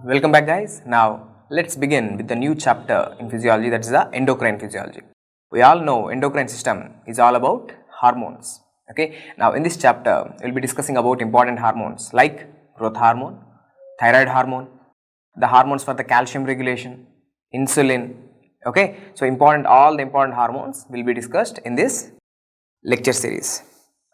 Welcome back guys. Now let's begin with the new chapter in physiology, that is the endocrine physiology. We all know endocrine system is all about hormones. Okay. Now in this chapter we will be discussing about important hormones like growth hormone, thyroid hormone, the hormones for the calcium regulation, insulin. Okay. So all the important hormones will be discussed in this lecture series.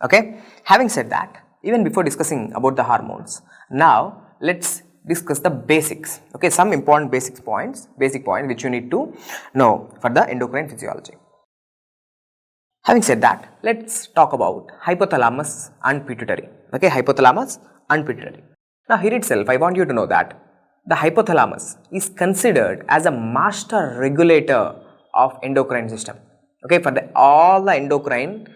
Okay. Having said that, even before discussing about the hormones, now let's discuss the basics. Okay, some important basic points which you need to know for the endocrine physiology. Having said that, let's talk about hypothalamus and pituitary. Okay, hypothalamus and pituitary. Now here itself I want you to know that the hypothalamus is considered as a master regulator of endocrine system. Okay, for all the endocrine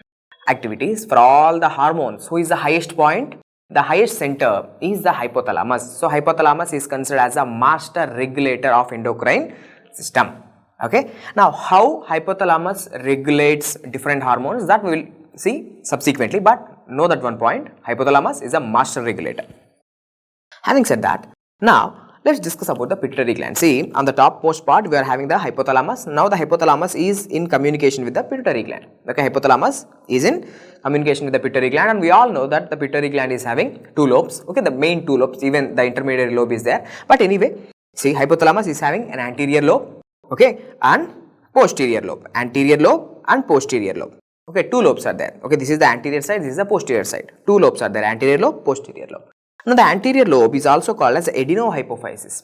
activities, for all the hormones, who is the highest point? The highest center is the hypothalamus. So hypothalamus is considered as a master regulator of endocrine system. Okay. Now how hypothalamus regulates different hormones, that we will see subsequently, but know that one point, hypothalamus is a master regulator. Having said that, now let's discuss about the pituitary gland. See, on the topmost part we are having the hypothalamus. Now the hypothalamus is in communication with the pituitary gland. Okay, hypothalamus is in communication with the pituitary gland, and we all know that the pituitary gland is having two lobes. Okay, the main two lobes, even the intermediary lobe is there. But anyway, see, hypothalamus is having an anterior lobe, okay, and posterior lobe. Anterior lobe and posterior lobe. Okay, two lobes are there. Okay, this is the anterior side, this is the posterior side. Two lobes are there, anterior lobe, posterior lobe. Now the anterior lobe is also called as adenohypophysis.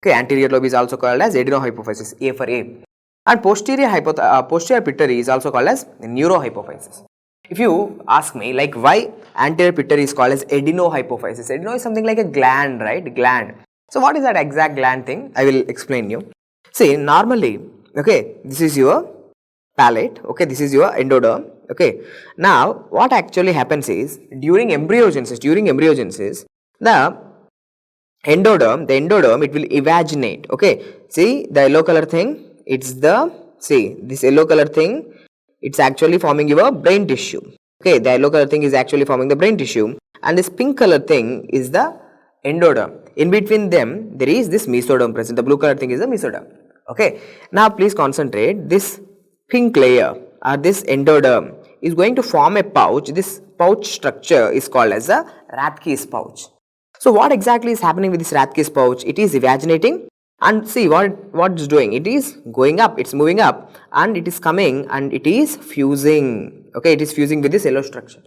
Okay, anterior lobe is also called as adenohypophysis, A for A. And posterior pituitary is also called as neurohypophysis. If you ask me, like, why anterior pituitary is called as adenohypophysis? Adeno is something like a gland, right? Gland. So what is that exact gland thing? I will explain you. See, normally, okay, this is your palate, okay, this is your endoderm, okay. Now what actually happens is, during embryogenesis, the endoderm, it will evaginate. Okay, see the yellow color thing, it's the, see this yellow color thing, it's actually forming your brain tissue. Okay, the yellow color thing is actually forming the brain tissue, and this pink color thing is the endoderm. In between them there is this mesoderm present. The blue color thing is the mesoderm. Okay, now please concentrate. This pink layer or this endoderm is going to form a pouch. This pouch structure is called as a Rathke's pouch. So what exactly is happening with this Rathke's pouch? It is evaginating, and see what it's doing. It is going up, it's moving up, and it is coming and it is fusing. Okay, it is fusing with this yellow structure.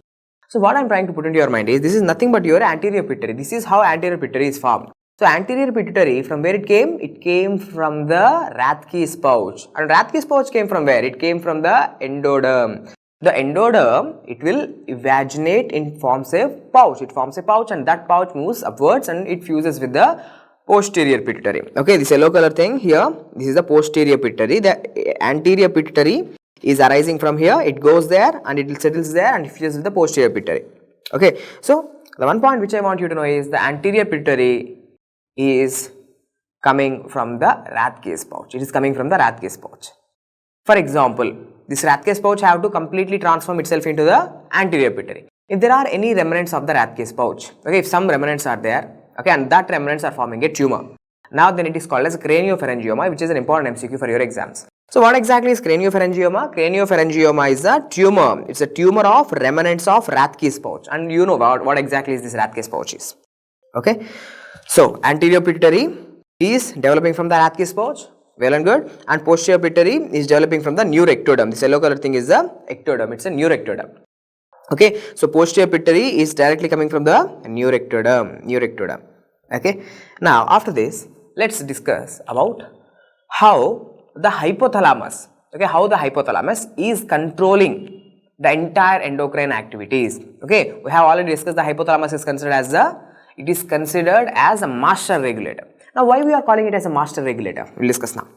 So what I am trying to put into your mind is, this is nothing but your anterior pituitary. This is how anterior pituitary is formed. So anterior pituitary, from where it came? It came from the Rathke's pouch. And Rathke's pouch came from where? It came from the endoderm. The endoderm, it will evaginate and forms a pouch. It forms a pouch, and that pouch moves upwards and it fuses with the posterior pituitary. Okay, this yellow color thing here, this is the posterior pituitary. The anterior pituitary is arising from here. It goes there and it settles there and it fuses with the posterior pituitary. Okay, so the one point which I want you to know is, the anterior pituitary is coming from the Rathke's pouch. It is coming from the Rathke's pouch. For example, this Rathke's pouch have to completely transform itself into the anterior pituitary. If there are any remnants of the Rathke's pouch, okay, if some remnants are there, okay, and that remnants are forming a tumor, now then it is called as craniopharyngioma, which is an important MCQ for your exams. So what exactly is craniopharyngioma? Craniopharyngioma is a tumor. It's a tumor of remnants of Rathke's pouch, and you know what exactly is this Rathke's pouch is. Okay, so anterior pituitary is developing from the Rathke's pouch, well and good, and posterior pituitary is developing from the neuroectoderm. This yellow color thing is the ectoderm, it's a neuroectoderm. Okay, so posterior pituitary is directly coming from the neuroectoderm. Okay, now after this, let's discuss about how the hypothalamus, okay, how the hypothalamus is controlling the entire endocrine activities. Okay, we have already discussed the hypothalamus is considered as a master regulator. Now why we are calling it as a master regulator? We will discuss now.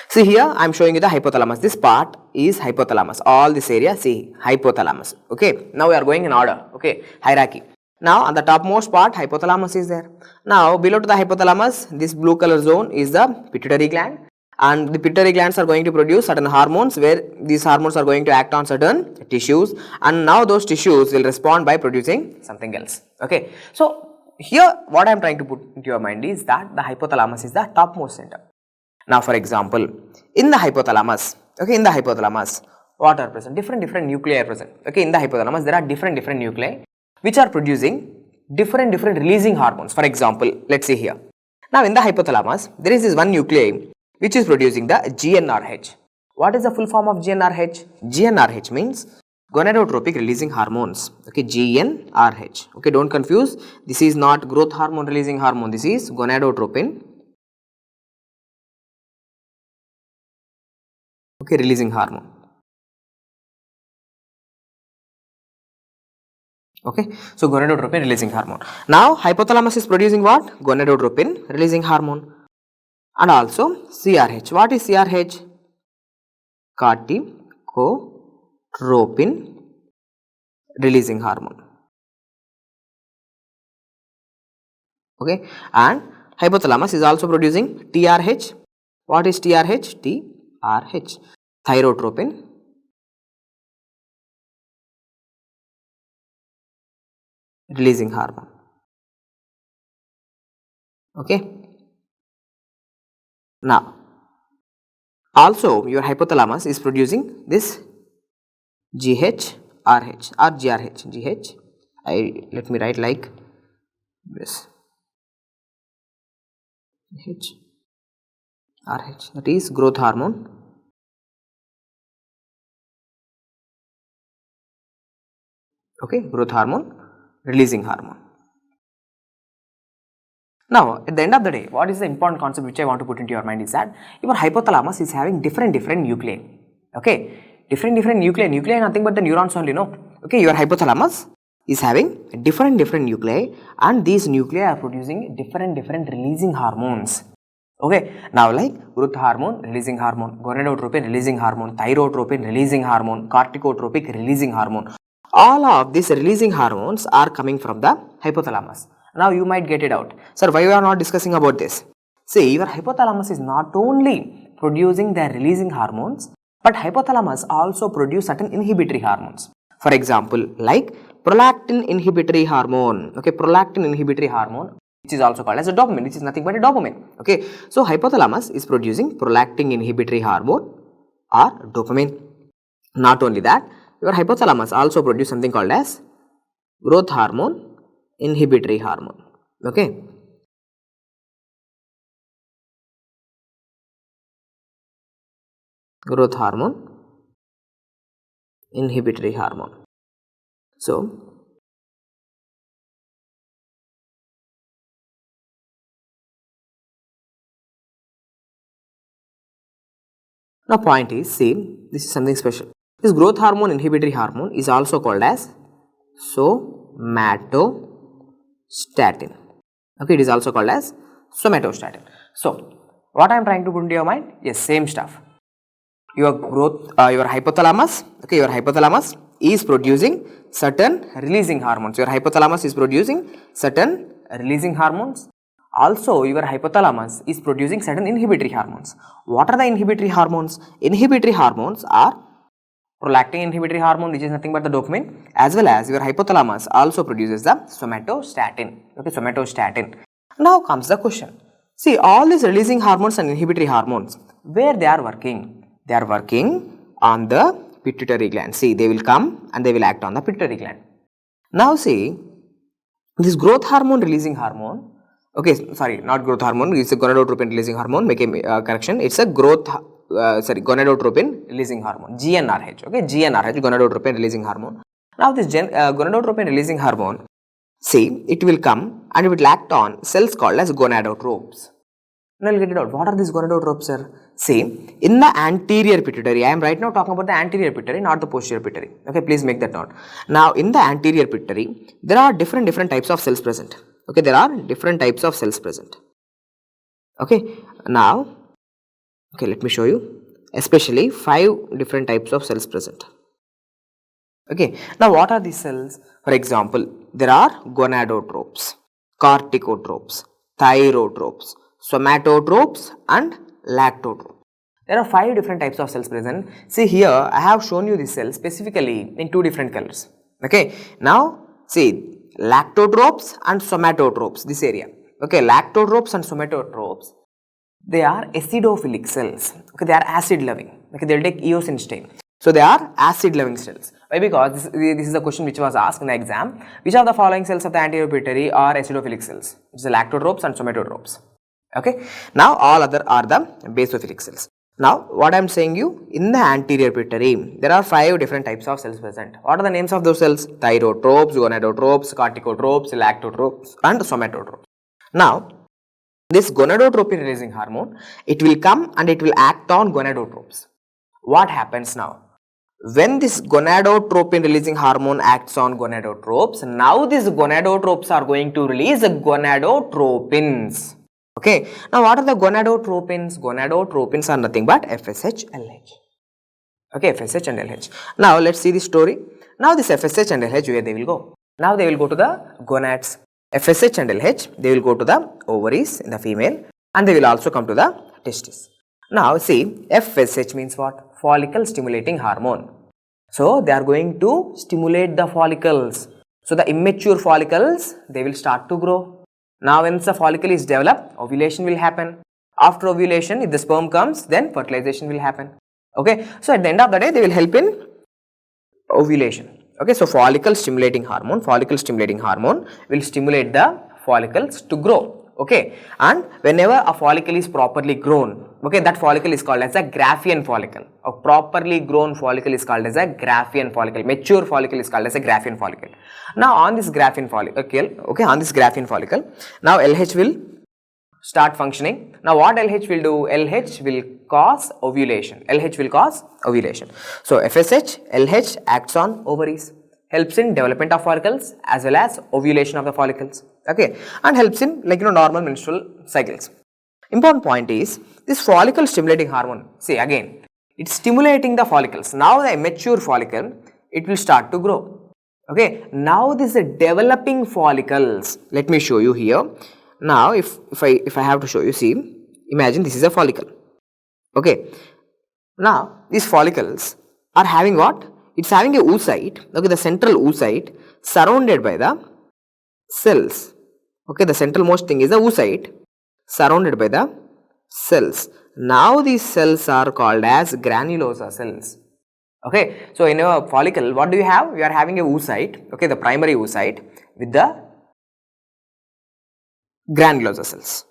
See, here I am showing you the hypothalamus. This part is hypothalamus. All this area, see, hypothalamus. Okay, now we are going in order. Okay, hierarchy. Now on the topmost part, hypothalamus is there. Now below to the hypothalamus, this blue color zone is the pituitary gland, and the pituitary glands are going to produce certain hormones, where these hormones are going to act on certain tissues, and now those tissues will respond by producing something else. Okay, so here what I am trying to put into your mind is that the hypothalamus is the topmost center. Now for example, in the hypothalamus, okay, in the hypothalamus, what are present? Different nuclei are present. Okay, in the hypothalamus there are different nuclei which are producing different releasing hormones. For example, let's see here. Now in the hypothalamus there is this one nuclei which is producing the GnRH. What is the full form of GnRH? GnRH means gonadotropic releasing hormones. Okay, GnRH. Okay, don't confuse. This is not growth hormone releasing hormone. This is gonadotropin. Okay, releasing hormone. Okay, so gonadotropin releasing hormone. Now hypothalamus is producing what? Gonadotropin releasing hormone. And also CRH. What is CRH? Corticotropin releasing hormone. Okay, and hypothalamus is also producing TRH. What is TRH? TRH, thyrotropin releasing hormone. Okay, now also your hypothalamus is producing this GHRH or GRH. Let me write like this. GHRH, that is growth hormone. Okay, growth hormone releasing hormone. Now at the end of the day, what is the important concept which I want to put into your mind is that your hypothalamus is having different nuclei. Okay, different nuclei. Nuclei nothing but the neurons only, no? Okay, your hypothalamus is having different nuclei, and these nuclei are producing different releasing hormones. Okay, now like growth hormone releasing hormone, gonadotropin releasing hormone, thyrotropin releasing hormone, corticotropic releasing hormone. All of these releasing hormones are coming from the hypothalamus. Now you might get it out. Sir, why we are not discussing about this? See, your hypothalamus is not only producing the releasing hormones, but hypothalamus also produce certain inhibitory hormones. For example, like prolactin inhibitory hormone. Okay, prolactin inhibitory hormone, which is also called as a dopamine, which is nothing but a dopamine. Okay, so hypothalamus is producing prolactin inhibitory hormone or dopamine. Not only that, your hypothalamus also produce something called as growth hormone inhibitory hormone. Okay, growth hormone inhibitory hormone. So now point is, see, this is something special. This growth hormone inhibitory hormone is also called as somatostatin. Okay, it is also called as somatostatin. So what I am trying to put into your mind? Yes, same stuff. Your hypothalamus, okay, your hypothalamus is producing certain releasing hormones. Your hypothalamus is producing certain releasing hormones. Also, your hypothalamus is producing certain inhibitory hormones. What are the inhibitory hormones? Inhibitory hormones are prolactin inhibitory hormone, which is nothing but the dopamine, as well as your hypothalamus also produces the somatostatin. Okay, somatostatin. Now comes the question. See, all these releasing hormones and inhibitory hormones, where they are working? They are working on the pituitary gland. See, they will come and they will act on the pituitary gland. Now see, this growth hormone releasing hormone, okay, sorry, not growth hormone, it's a gonadotropin releasing hormone, make a correction, it's a gonadotropin releasing hormone, GnRH, okay, GnRH, gonadotropin releasing hormone. Now this gonadotropin releasing hormone, see, it will come and it will act on cells called as gonadotropes. Now you will get it out. What are these gonadotropes, sir? See, in the anterior pituitary, I am right now talking about the anterior pituitary, not the posterior pituitary. Okay, please make that note. Now, in the anterior pituitary, there are different types of cells present. Okay, there are different types of cells present. Okay, now, okay, let me show you. Especially 5 different types of cells present. Okay, now what are these cells? For example, there are gonadotropes, corticotropes, thyrotropes, somatotropes and lactotropes. There are 5 different types of cells present. See here, I have shown you this cell specifically in 2 different colors. Okay, now see, lactotropes and somatotropes, this area. Okay, lactotropes and somatotropes, they are acidophilic cells. Okay, they are acid loving. Okay, they will take eosin stain. So they are acid loving cells. Why? Because this is a question which was asked in the exam. Which of the following cells of the anterior pituitary are acidophilic cells? It's the lactotropes and somatotropes. Okay. Now all other are the basophilic cells. Now what I am saying you, in the anterior pituitary there are 5 different types of cells present. What are the names of those cells? Thyrotropes, gonadotropes, corticotropes, lactotropes and somatotropes. Now this gonadotropin releasing hormone, it will come and it will act on gonadotropes. What happens now? When this gonadotropin releasing hormone acts on gonadotropes, now these gonadotropes are going to release gonadotropins. Okay. Now what are the gonadotropins? Gonadotropins are nothing but FSH, LH. Okay, FSH and LH. Now let's see the story. Now this FSH and LH, where they will go? Now they will go to the gonads. FSH and LH, they will go to the ovaries in the female and they will also come to the testes. Now see, FSH means what? Follicle stimulating hormone. So they are going to stimulate the follicles. So the immature follicles, they will start to grow. Now once the follicle is developed, ovulation will happen. After ovulation, if the sperm comes, then fertilization will happen. Okay. So at the end of the day, they will help in ovulation. Okay. So follicle stimulating hormone will stimulate the follicles to grow. Okay, and whenever a follicle is properly grown, okay, that follicle is called as a Graafian follicle. A properly grown follicle is called as a Graafian follicle. Mature follicle is called as a Graafian follicle. Now on this Graafian follicle, now LH will start functioning. Now what LH will do? LH will cause ovulation. So FSH, LH acts on ovaries, helps in development of follicles as well as ovulation of the follicles. Okay, and helps in normal menstrual cycles. Important point is this follicle stimulating hormone. See again, it's stimulating the follicles. Now the immature follicle, it will start to grow. Okay, now this is developing follicles. Let me show you here. Now if I have to show you, see, imagine this is a follicle. Okay, now these follicles are having what? It's having a oocyte. Okay, the central oocyte surrounded by the cells. Okay, the central most thing is the oocyte surrounded by the cells. Now these cells are called as granulosa cells. Okay, so in a follicle, what do you have? You are having a oocyte, okay, the primary oocyte with the granulosa cells.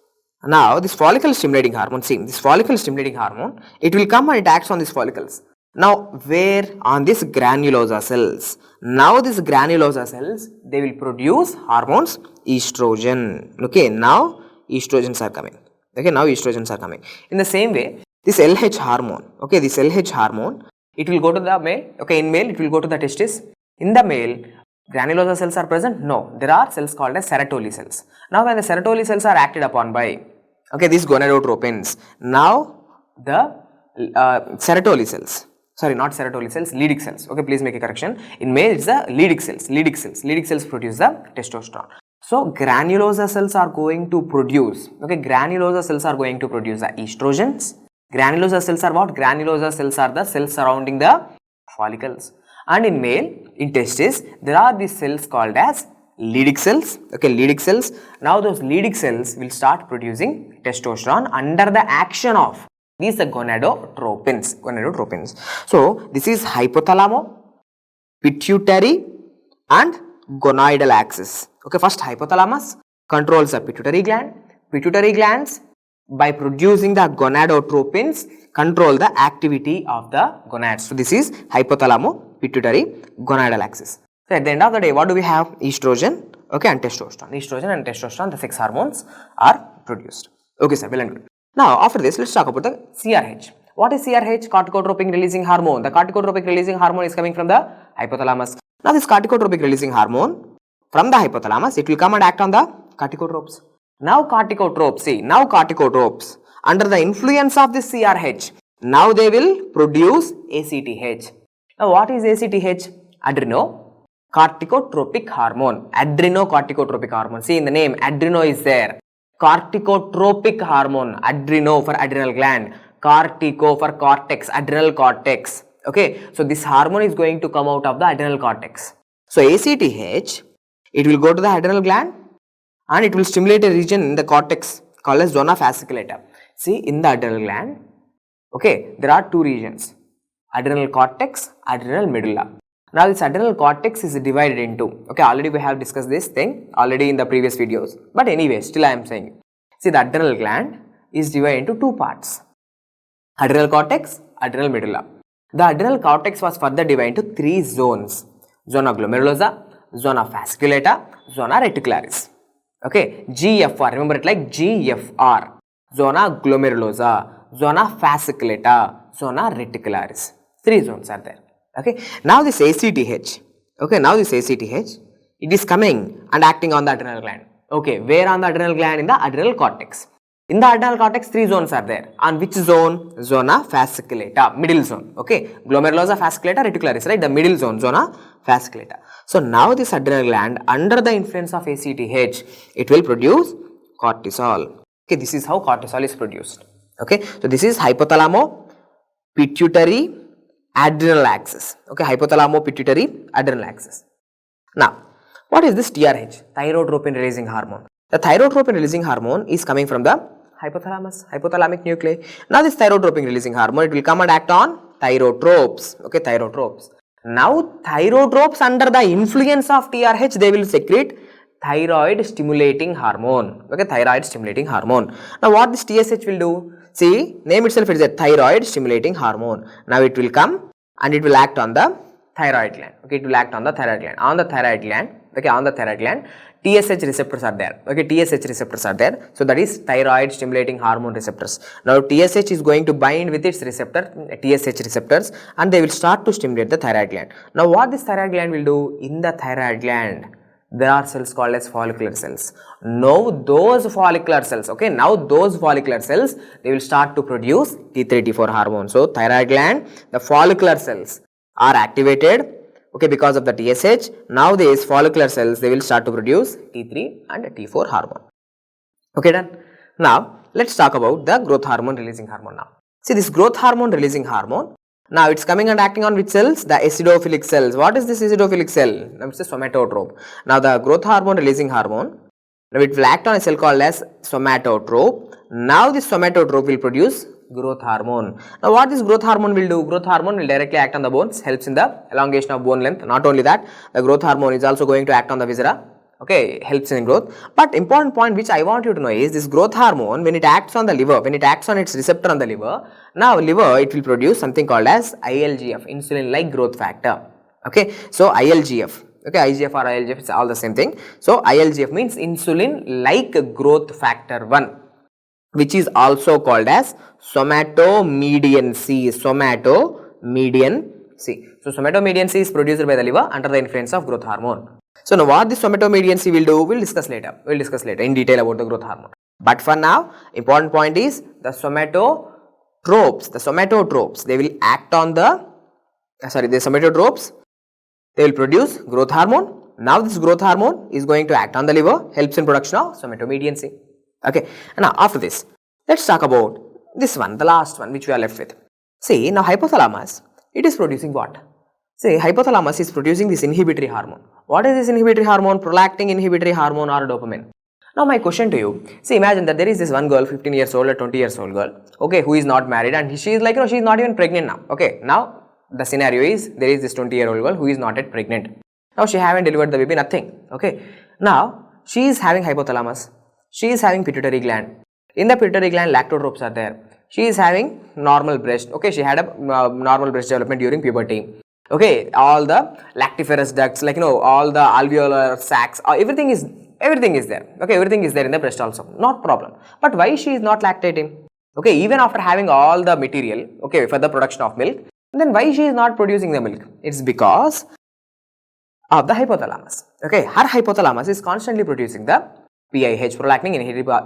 Now this follicle stimulating hormone, see, this follicle stimulating hormone, it will come and it acts on these follicles. Now where? On these granulosa cells. Now these granulosa cells, they will produce hormones estrogen. Okay, now estrogens are coming. Okay, now estrogens are coming. In the same way, this LH hormone, okay, this LH hormone, it will go to the male. Okay, in male it will go to the testis. In the male, granulosa cells are present? No, there are cells called as Sertoli cells. Now when the Sertoli cells are acted upon by, okay, these gonadotropins, now the Sertoli cells, sorry, not Sertoli cells, Leydig cells. Okay, please make a correction. In male, it's the Leydig cells. Leydig cells produce the testosterone. So granulosa cells are going to produce, okay, granulosa cells are going to produce the estrogens. Granulosa cells are what? Granulosa cells are the cells surrounding the follicles. And in male, in testis, there are these cells called as Leydig cells. Okay, Leydig cells. Now those Leydig cells will start producing testosterone under the action of these gonadotropins. So this is hypothalamo-pituitary and gonadal axis. Okay, first hypothalamus controls the pituitary gland. Pituitary glands, by producing the gonadotropins, control the activity of the gonads. So this is hypothalamo-pituitary gonadal axis. So at the end of the day, what do we have? Estrogen, okay, and testosterone. Estrogen and testosterone, the sex hormones, are produced. Okay, sir, well and good. Now after this, let's talk about the CRH. What is CRH? Corticotropic releasing hormone. The corticotropic releasing hormone is coming from the hypothalamus. Now this corticotropic releasing hormone from the hypothalamus, it will come and act on the corticotropes. Now corticotropes, see, now corticotropes under the influence of this CRH, now they will produce ACTH. Now what is ACTH? Adrenocorticotropic hormone. Adrenocorticotropic hormone. See, in the name, adreno is there. Corticotropic hormone. Adreno for adrenal gland. Cortico for cortex, adrenal cortex. Okay, so this hormone is going to come out of the adrenal cortex. So ACTH, It will go to the adrenal gland and it will stimulate a region in the cortex called as zona fasciculata. See, in the adrenal gland, okay, there are two regions, adrenal cortex, adrenal medulla. Now this adrenal cortex is divided into, okay, already we have discussed this thing already in the previous videos, but anyway, still I am saying. See, the adrenal gland is divided into two parts, adrenal cortex, adrenal medulla. The adrenal cortex was further divided into three zones, zona glomerulosa, zona fasciculata, zona reticularis. Okay, GFR, remember it like GFR, zona glomerulosa, zona fasciculata, zona reticularis. Three zones are there. Okay, now this ACTH, okay, now this ACTH, it is coming and acting on the adrenal gland. Okay, where on the adrenal gland? In the adrenal cortex. In the adrenal cortex, three zones are there. On which zone? Zona fasciculata, middle zone. Okay, glomerulosa, fasciculata, reticularis, right? The middle zone, zona fasciculata. So now this adrenal gland, under the influence of ACTH, it will produce cortisol. Okay, this is how cortisol is produced. Okay, so this is hypothalamo-pituitary adrenal axis. Okay, hypothalamo-pituitary adrenal axis. Now, what is this TRH? Thyrotropin releasing hormone. The thyrotropin releasing hormone is coming from the hypothalamus, hypothalamic nuclei. Now this thyrotropin releasing hormone, it will come and act on thyrotropes. Okay, thyrotropes. Now thyrotropes under the influence of TRH, they will secrete thyroid stimulating hormone. Okay, thyroid stimulating hormone. Now what this TSH will do? See, name itself is a thyroid stimulating hormone. Now it will come and it will act on the thyroid gland. Okay, it will act on the thyroid gland. On the thyroid gland, okay, on the thyroid gland, TSH receptors are there. Okay, TSH receptors are there. So that is thyroid stimulating hormone receptors. Now TSH is going to bind with its receptor, TSH receptors, and they will start to stimulate the thyroid gland. Now what this thyroid gland will do? In the thyroid gland, there are cells called as follicular cells. Now those follicular cells, okay, now those follicular cells, they will start to produce T3, T4 hormone. So thyroid gland, the follicular cells are activated, okay, because of the TSH. Now these follicular cells, they will start to produce T3 and T4 hormone. Okay, done. Now let's talk about the growth hormone releasing hormone now. See, this growth hormone releasing hormone, now it's coming and acting on which cells? The acidophilic cells. What is this acidophilic cell? Now it's a somatotrope. Now the growth hormone releasing hormone, now it will act on a cell called as somatotrope. Now this somatotrope will produce growth hormone. Now what this growth hormone will do? Growth hormone will directly act on the bones, helps in the elongation of bone length. Not only that, the growth hormone is also going to act on the viscera. Okay, helps in growth. But important point which I want you to know is this growth hormone, when it acts on the liver, when it acts on its receptor on the liver, now liver, it will produce something called as ILGF, insulin like growth factor. Okay, so ILGF, okay, IGF or ILGF, it's all the same thing. So ILGF means insulin like growth factor 1, which is also called as somatomedian C, somatomedian C. So somatomedian C is produced by the liver under the influence of growth hormone. So now what this somatomedian C will do, we'll discuss later in detail about the growth hormone. But for now, important point is the somatotropes, they will act on the, the somatotropes, they will produce growth hormone. Now this growth hormone is going to act on the liver, helps in production of somatomedian C. Okay, and now after this, let's talk about this one, the last one which we are left with. See, now hypothalamus, it is producing what? See, hypothalamus is producing this inhibitory hormone. What is this inhibitory hormone? Prolactin inhibitory hormone or dopamine. Now my question to you, see, imagine that there is this one girl, 15 years old or 20 years old girl, okay, who is not married and she is like, she is not even pregnant now. Okay, now the scenario is there is this 20-year-old girl who is not yet pregnant. Now she haven't delivered the baby, nothing. Okay, now she is having hypothalamus, she is having pituitary gland. In the pituitary gland, lactotropes are there. She is having normal breast. Okay, she had a normal breast development during puberty. Okay, all the lactiferous ducts, like all the alveolar sacs, everything is there. Okay, everything is there in the breast also, not problem. But why she is not lactating? Okay, even after having all the material, okay, for the production of milk, then why she is not producing the milk? It's because of the hypothalamus. Okay, her hypothalamus is constantly producing the PIH, prolactin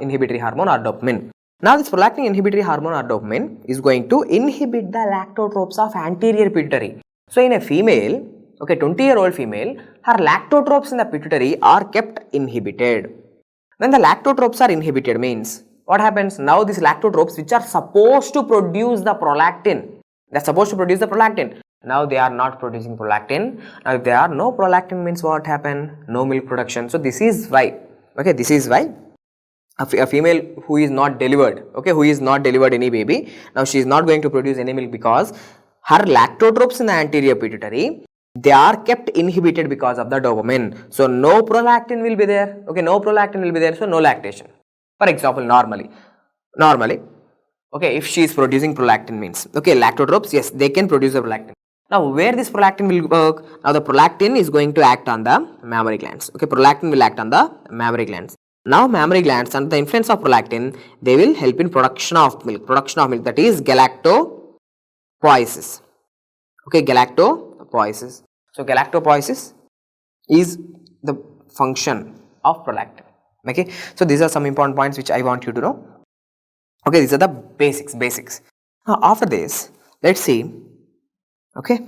inhibitory hormone or dopamine. Now this prolactin inhibitory hormone or dopamine is going to inhibit the lactotropes of anterior pituitary. So in a female, okay, 20-year-old female, her lactotropes in the pituitary are kept inhibited. When the lactotropes are inhibited means, what happens? Now these lactotropes which are supposed to produce the prolactin, they are supposed to produce the prolactin. Now they are not producing prolactin. Now if there are no prolactin means what happened? No milk production. So this is why, okay, this is why a female who is not delivered, okay, who is not delivered any baby, now she is not going to produce any milk because her lactotropes in the anterior pituitary, they are kept inhibited because of the dopamine. So no prolactin will be there, okay, no prolactin will be there, so no lactation. For example, normally, okay, if she is producing prolactin means, okay, lactotropes, yes, they can produce the prolactin. Now where this prolactin will work? Now the prolactin is going to act on the mammary glands, okay, prolactin will act on the mammary glands. Now mammary glands under the influence of prolactin, they will help in production of milk, that is galactopoiesis, okay, galactopoiesis. So galactopoiesis is the function of prolactin, okay. So these are some important points which I want you to know, okay, these are the basics. Now after this, let's see, okay,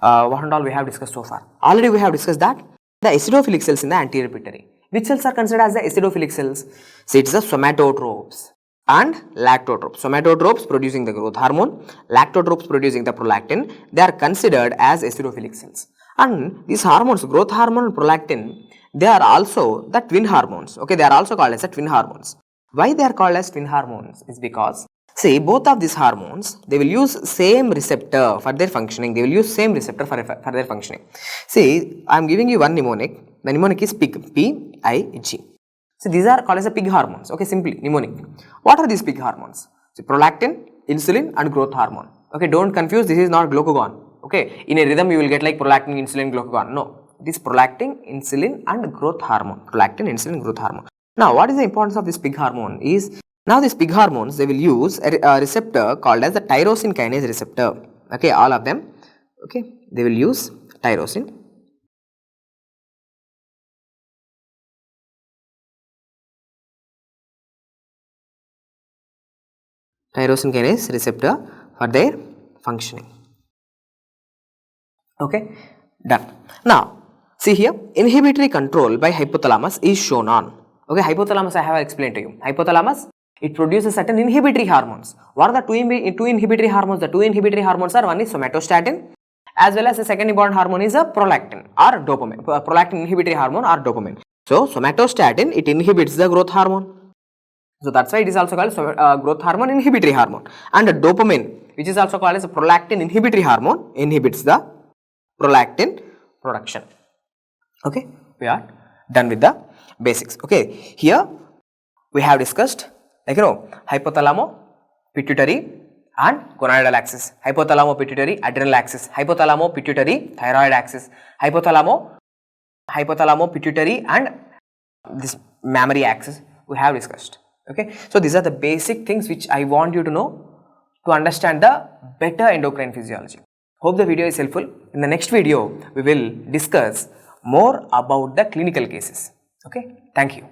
what and all we have discussed so far. Already we have discussed that the acidophilic cells in the anterior pituitary. Which cells are considered as the acidophilic cells? See, it's the somatotropes and lactotropes. Somatotropes producing the growth hormone, lactotropes producing the prolactin, they are considered as acidophilic cells. And these hormones, growth hormone and prolactin, they are also the twin hormones, okay, they are also called as the twin hormones. Why they are called as twin hormones is because, see, both of these hormones, they will use same receptor for their functioning, they will use same receptor for their functioning. See, I am giving you one mnemonic, the mnemonic is PIG, P-I-G. So these are called as the PIG hormones, okay, simply mnemonic. What are these PIG hormones? So prolactin, insulin and growth hormone, okay, don't confuse, this is not glucagon, okay, in a rhythm you will get like prolactin, insulin, glucagon, no, it is prolactin, insulin and growth hormone, prolactin, insulin, growth hormone. Now what is the importance of this PIG hormone is, now these PIG hormones, they will use a receptor called as the tyrosine kinase receptor, okay, all of them, okay, they will use tyrosine kinase receptor for their functioning, okay, done. Now see here, inhibitory control by hypothalamus is shown on, okay, hypothalamus I have explained to you. Hypothalamus, it produces certain inhibitory hormones. What are the two inhibitory hormones? The two inhibitory hormones are, one is somatostatin as well as the second important hormone is a prolactin or dopamine, prolactin inhibitory hormone or dopamine. So somatostatin, it inhibits the growth hormone. So that's why it is also called growth hormone inhibitory hormone, and dopamine, which is also called as a prolactin inhibitory hormone, inhibits the prolactin production. Okay, we are done with the basics. Okay, here we have discussed, like, hypothalamo-pituitary and gonadal axis, hypothalamo-pituitary adrenal axis, hypothalamo-pituitary thyroid axis, hypothalamo-pituitary and this mammary axis we have discussed. Okay, so these are the basic things which I want you to know to understand the better endocrine physiology. Hope the video is helpful. In the next video, we will discuss more about the clinical cases. Okay, thank you.